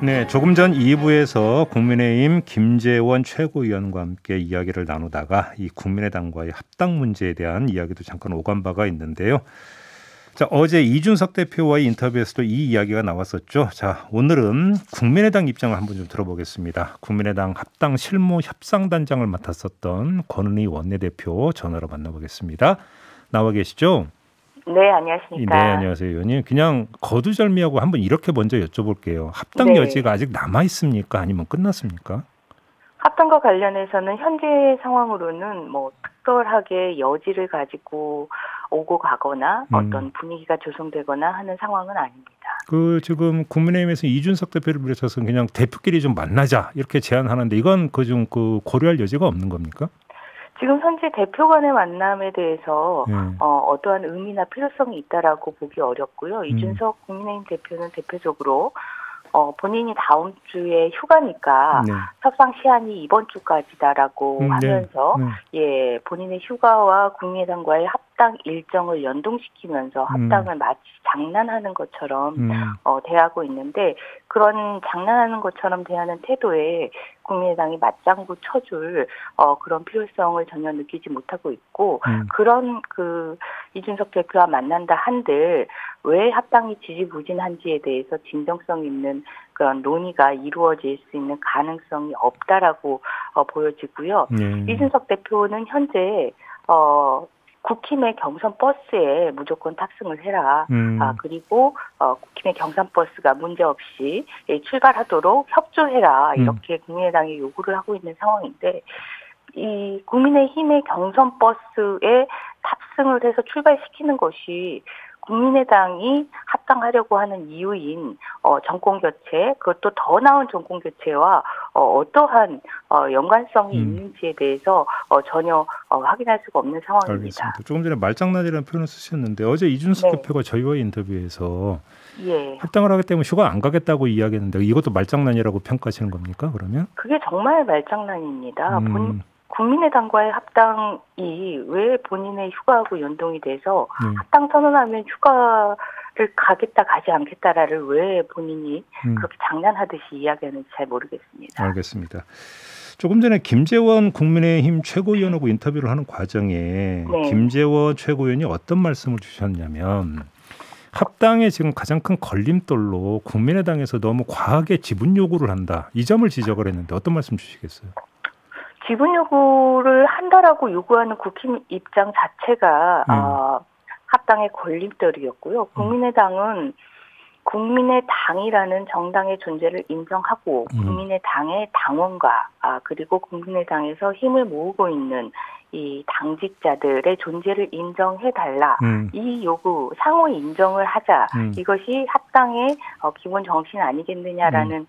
네, 조금 전 2부에서 국민의힘 김재원 최고위원과 함께 이야기를 나누다가 이 국민의당과의 합당 문제에 대한 이야기도 잠깐 오간 바가 있는데요. 자, 어제 이준석 대표와의 인터뷰에서도 이 이야기가 나왔었죠. 자, 오늘은 국민의당 입장을 한번 좀 들어보겠습니다. 국민의당 합당 실무 협상단장을 맡았었던 권은희 원내대표 전화로 만나보겠습니다. 나와 계시죠? 네, 안녕하십니까. 네, 안녕하세요, 의원님. 그냥 거두절미하고 한번 이렇게 먼저 여쭤볼게요. 합당 여지가 아직 남아 있습니까? 아니면 끝났습니까? 합당과 관련해서는 현재 상황으로는 뭐 특별하게 여지를 가지고 오고 가거나 어떤 분위기가 조성되거나 하는 상황은 아닙니다. 지금 국민의힘에서 이준석 대표를 비롯해서 그냥 대표끼리 좀 만나자 이렇게 제안하는데 이건 그중 고려할 여지가 없는 겁니까? 지금 현재 대표 간의 만남에 대해서 어떠한 의미나 필요성이 있다라고 보기 어렵고요. 이준석 국민의힘 대표는 대표적으로 본인이 다음 주에 휴가니까 협상 시한이 이번 주까지다라고 하면서 본인의 휴가와 국민의당과의 합당 일정을 연동시키면서 합당을 마치 장난하는 것처럼 대하고 있는데 그런 장난하는 것처럼 대하는 태도에 국민의당이 맞장구 쳐줄 그런 필요성을 전혀 느끼지 못하고 있고 그런 이준석 대표와 만난다 한들 왜 합당이 지지부진한지에 대해서 진정성 있는 그런 논의가 이루어질 수 있는 가능성이 없다라고 보여지고요. 이준석 대표는 현재 국힘의 경선 버스에 무조건 탑승을 해라. 그리고 국힘의 경선 버스가 문제없이 출발하도록 협조해라. 이렇게 국민의당이 요구를 하고 있는 상황인데 이 국민의힘의 경선 버스에 탑승을 해서 출발시키는 것이 국민의당이 합당하려고 하는 이유인 정권교체, 그것도 더 나은 정권교체와 어떠한 연관성이 있는지에 대해서 전혀 확인할 수가 없는 상황입니다. 알겠습니다. 조금 전에 말장난이라는 표현을 쓰셨는데 어제 이준석 대표가 저희와의 인터뷰에서 합당을 하기 때문에 휴가 안 가겠다고 이야기했는데 이것도 말장난이라고 평가하시는 겁니까? 그러면? 그게 정말 말장난입니다. 국민의당과의 합당이 왜 본인의 휴가하고 연동이 돼서 합당 선언하면 휴가를 가겠다 가지 않겠다를 왜 본인이 그렇게 장난하듯이 이야기하는지 잘 모르겠습니다. 알겠습니다. 조금 전에 김재원 국민의힘 최고위원하고 인터뷰를 하는 과정에 김재원 최고위원이 어떤 말씀을 주셨냐면 합당에 지금 가장 큰 걸림돌로 국민의당에서 너무 과하게 지분 요구를 한다. 이 점을 지적을 했는데 어떤 말씀 주시겠어요? 지분 요구를 한다라고 요구하는 국힘 입장 자체가 합당의 걸림돌이었고요. 국민의당은 국민의당이라는 정당의 존재를 인정하고 국민의당의 당원과 그리고 국민의당에서 힘을 모으고 있는 이 당직자들의 존재를 인정해달라. 이 요구 상호 인정을 하자. 이것이 합당의 기본 정신 아니겠느냐라는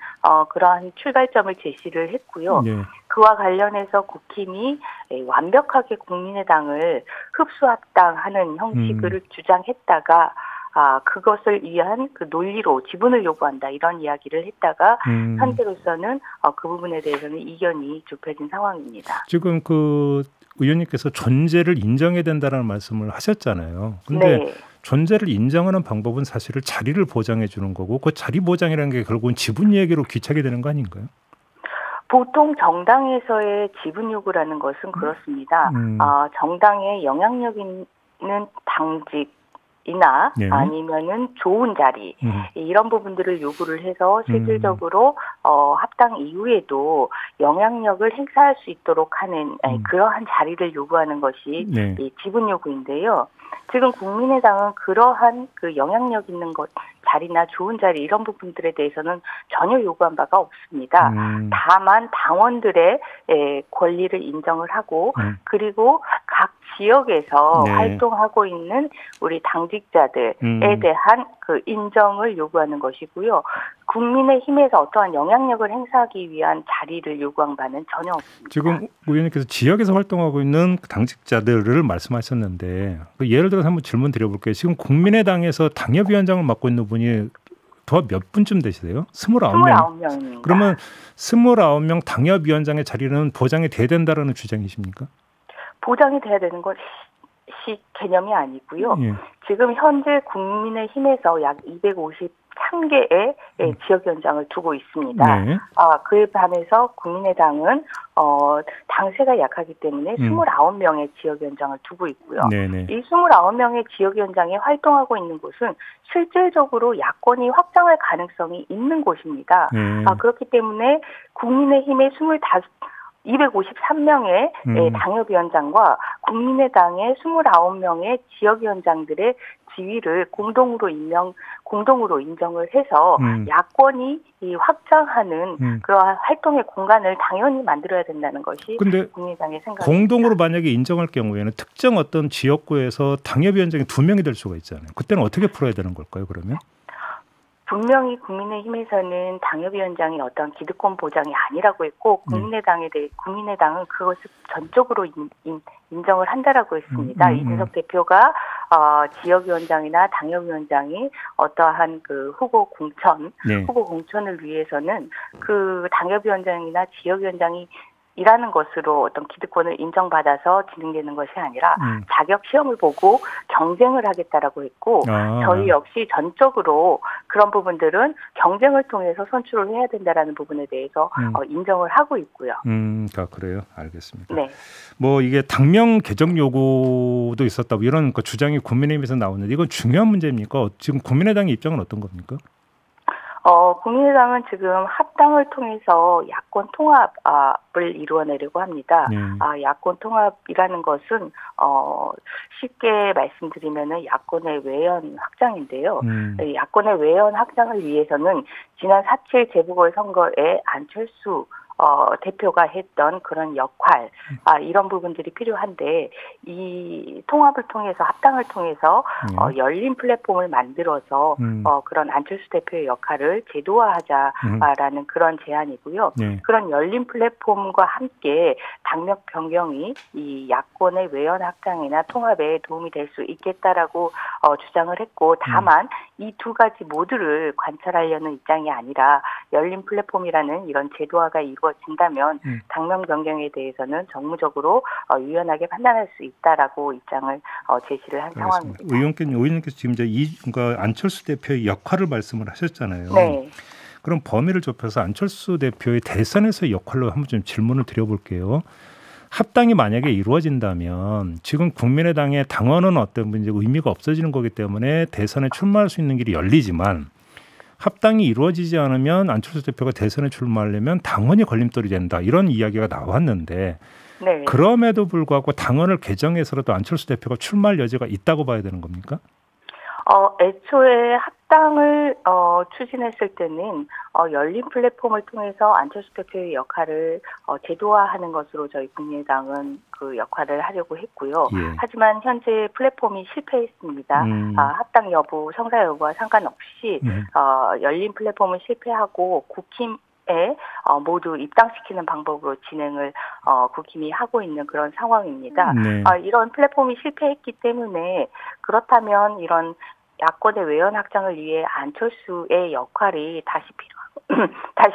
그러한 출발점을 제시를 했고요. 그와 관련해서 국힘이 완벽하게 국민의당을 흡수합당하는 형식을 주장했다가 그것을 위한 그 논리로 지분을 요구한다 이런 이야기를 했다가 현재로서는 그 부분에 대해서는 이견이 좁혀진 상황입니다. 지금 의원님께서 존재를 인정해야 된다는 말씀을 하셨잖아요. 그런데 존재를 인정하는 방법은 사실은 자리를 보장해 주는 거고 그 자리 보장이라는 게 결국은 지분 얘기로 귀착이 되는 거 아닌가요? 보통 정당에서의 지분 요구라는 것은 그렇습니다. 정당에 영향력 있는 당직이나 아니면은 좋은 자리 이런 부분들을 요구를 해서 실질적으로 합당 이후에도 영향력을 행사할 수 있도록 하는 그러한 자리를 요구하는 것이 이 지분 요구인데요. 지금 국민의당은 그러한 그 영향력 있는 것 자리나 좋은 자리 이런 부분들에 대해서는 전혀 요구한 바가 없습니다. 다만 당원들의 권리를 인정을 하고 그리고 각 지역에서 활동하고 있는 우리 당직자들에 대한 그 인정을 요구하는 것이고요. 국민의힘에서 어떠한 영향력을 행사하기 위한 자리를 요구한 바는 전혀 없습니다. 지금 의원님께서 지역에서 활동하고 있는 당직자들을 말씀하셨는데 예를 들어서 한번 질문 드려볼게요. 지금 국민의당에서 당협위원장을 맡고 있는 분이 더 몇 분쯤 되시세요? 29명. 29명입니다. 그러면 29명 당협위원장의 자리는 보장이 돼야 된다는 주장이십니까? 보장이 돼야 되는 것이 개념이 아니고요. 지금 현재 국민의힘에서 약 1,001개의 지역위원장을 두고 있습니다. 네. 그에 반해서 국민의당은 당세가 약하기 때문에 29명의 지역위원장을 두고 있고요. 네네. 이 29명의 지역위원장이 활동하고 있는 곳은 실질적으로 야권이 확장할 가능성이 있는 곳입니다. 그렇기 때문에 국민의힘의 253명의 당협위원장과 국민의당의 29명의 지역위원장들의 지위를 공동으로 인정을 해서 야권이 이 확장하는 그러한 활동의 공간을 당연히 만들어야 된다는 것이 국민의당의 생각입니다. 공동으로 만약에 인정할 경우에는 특정 어떤 지역구에서 당협위원장이 2명이 될 수가 있잖아요. 그때는 어떻게 풀어야 되는 걸까요, 그러면? 분명히 국민의힘에서는 당협위원장이 어떤 기득권 보장이 아니라고 했고 국민의당은 그것을 전적으로 인정을 한다라고 했습니다. 이준석 대표가 지역위원장이나 당협위원장이 어떠한 그 후보 공천을 위해서는 그 당협위원장이나 지역위원장이 이라는 것으로 어떤 기득권을 인정받아서 진행되는 것이 아니라 자격 시험을 보고 경쟁을 하겠다라고 했고 저희 역시 전적으로 그런 부분들은 경쟁을 통해서 선출을 해야 된다라는 부분에 대해서 인정을 하고 있고요. 그래요. 알겠습니다. 네. 뭐 이게 당명 개정 요구도 있었다고 이런 주장이 국민의힘에서 나오는데 이건 중요한 문제입니까? 지금 국민의당의 입장은 어떤 겁니까? 국민의당은 지금 합당을 통해서 야권 통합을 이루어내려고 합니다. 야권 통합이라는 것은 쉽게 말씀드리면은 야권의 외연 확장인데요. 야권의 외연 확장을 위해서는 지난 4.7 재보궐선거에 안철수 대표가 했던 그런 역할, 이런 부분들이 필요한데, 이 통합을 통해서, 합당을 통해서, 열린 플랫폼을 만들어서, 그런 안철수 대표의 역할을 제도화하자라는 그런 제안이고요. 그런 열린 플랫폼과 함께 당력 변경이 이 야권의 외연 확장이나 통합에 도움이 될 수 있겠다라고 주장을 했고, 다만, 이 두 가지 모두를 관찰하려는 입장이 아니라, 열린 플랫폼이라는 이런 제도화가 이루어진다면 당명 변경에 대해서는 정무적으로 유연하게 판단할 수 있다라고 입장을 제시를 한 상황입니다. 의원님께서 지금 그러니까 안철수 대표의 역할을 말씀을 하셨잖아요. 네. 그럼 범위를 좁혀서 안철수 대표의 대선에서의 역할로 한번 좀 질문을 드려볼게요. 합당이 만약에 이루어진다면 지금 국민의당의 당원은 어떤 문제 의미가 없어지는 거기 때문에 대선에 출마할 수 있는 길이 열리지만 합당이 이루어지지 않으면 안철수 대표가 대선에 출마하려면 당원이 걸림돌이 된다. 이런 이야기가 나왔는데 네. 그럼에도 불구하고 당원을 개정해서라도 안철수 대표가 출마할 여지가 있다고 봐야 되는 겁니까? 애초에 합당을 추진했을 때는 열린 플랫폼을 통해서 안철수 대표의 역할을 제도화하는 것으로 저희 국민의당은 그 역할을 하려고 했고요. 하지만 현재 플랫폼이 실패했습니다. 합당 여부, 성사 여부와 상관없이 열린 플랫폼은 실패하고 국힘 모두 입당시키는 방법으로 진행을 국힘이 하고 있는 그런 상황입니다. 이런 플랫폼이 실패했기 때문에 그렇다면 이런 야권의 외연 확장을 위해 안철수의 역할이 다시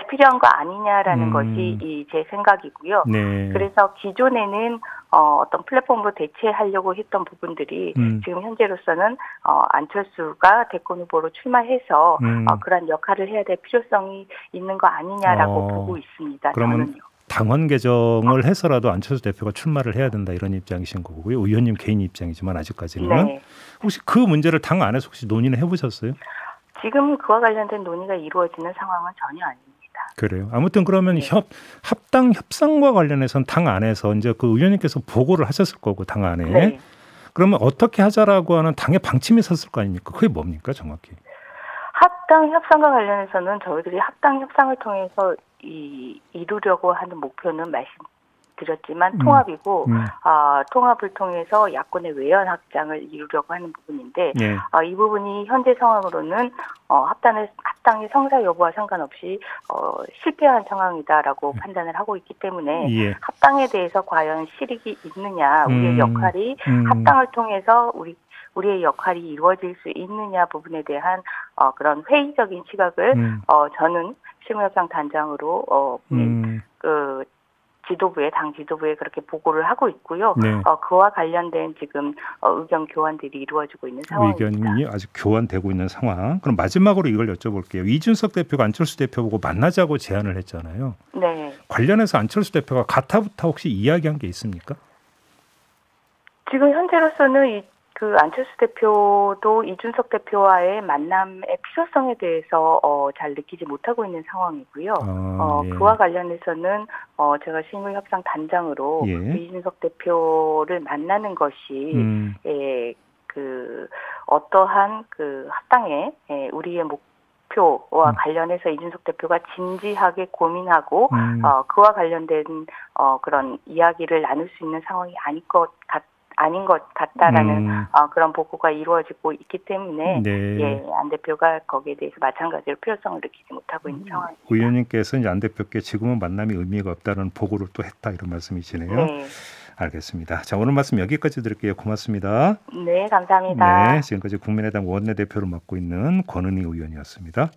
필요한 거 아니냐라는 것이 제 생각이고요. 그래서 기존에는 어떤 플랫폼으로 대체하려고 했던 부분들이 지금 현재로서는 안철수가 대권 후보로 출마해서 그런 역할을 해야 될 필요성이 있는 거 아니냐라고 보고 있습니다. 그러면 저는요. 당원 개정을 해서라도 안철수 대표가 출마를 해야 된다 이런 입장이신 거고요. 의원님 개인 입장이지만 아직까지는. 네. 혹시 그 문제를 당 안에서 혹시 논의는 해보셨어요? 지금 그와 관련된 논의가 이루어지는 상황은 전혀 아닙니다. 그래요. 아무튼 그러면 합당 협상과 관련해서는 당 안에서 이제 그 의원님께서 보고를 하셨을 거고 당 안에. 네. 그러면 어떻게 하자라고 하는 당의 방침이 섰을 거 아닙니까? 그게 뭡니까 정확히? 합당 협상과 관련해서는 저희들이 합당 협상을 통해서 이루려고 하는 목표는 말씀드렸지만 통합이고 통합을 통해서 야권의 외연 확장을 이루려고 하는 부분인데 이 부분이 현재 상황으로는 합당의 성사 여부와 상관없이 실패한 상황이다라고 판단을 하고 있기 때문에 합당에 대해서 과연 실익이 있느냐, 우리의 역할이 합당을 통해서 우리의 역할이 이루어질 수 있느냐 부분에 대한 그런 회의적인 시각을 저는 실무협상 단장으로 지도부에 당 지도부에 그렇게 보고를 하고 있고요. 네. 그와 관련된 지금 의견 교환들이 이루어지고 있는 상황입니다. 의견이 아직 교환되고 있는 상황. 그럼 마지막으로 이걸 여쭤볼게요. 이준석 대표가 안철수 대표 보고 만나자고 제안을 했잖아요. 네. 관련해서 안철수 대표가 가타부타 혹시 이야기한 게 있습니까? 지금 현재로서는 그 안철수 대표도 이준석 대표와의 만남의 필요성에 대해서 잘 느끼지 못하고 있는 상황이고요. 예. 그와 관련해서는 제가 실무협상 단장으로 예. 이준석 대표를 만나는 것이 그 어떠한 그 합당의 우리의 목표와 관련해서 이준석 대표가 진지하게 고민하고 그와 관련된 그런 이야기를 나눌 수 있는 상황이 아닌 것 같다라는 그런 보고가 이루어지고 있기 때문에 네. 안 대표가 거기에 대해서 마찬가지로 필요성을 느끼지 못하고 있는 상황입니다. 의원님께서 이제 안 대표께 지금은 만남이 의미가 없다는 보고를 또 했다 이런 말씀이시네요. 네. 알겠습니다. 자, 오늘 말씀 여기까지 드릴게요. 고맙습니다. 네, 감사합니다. 네, 지금까지 국민의당 원내대표를 맡고 있는 권은희 의원이었습니다.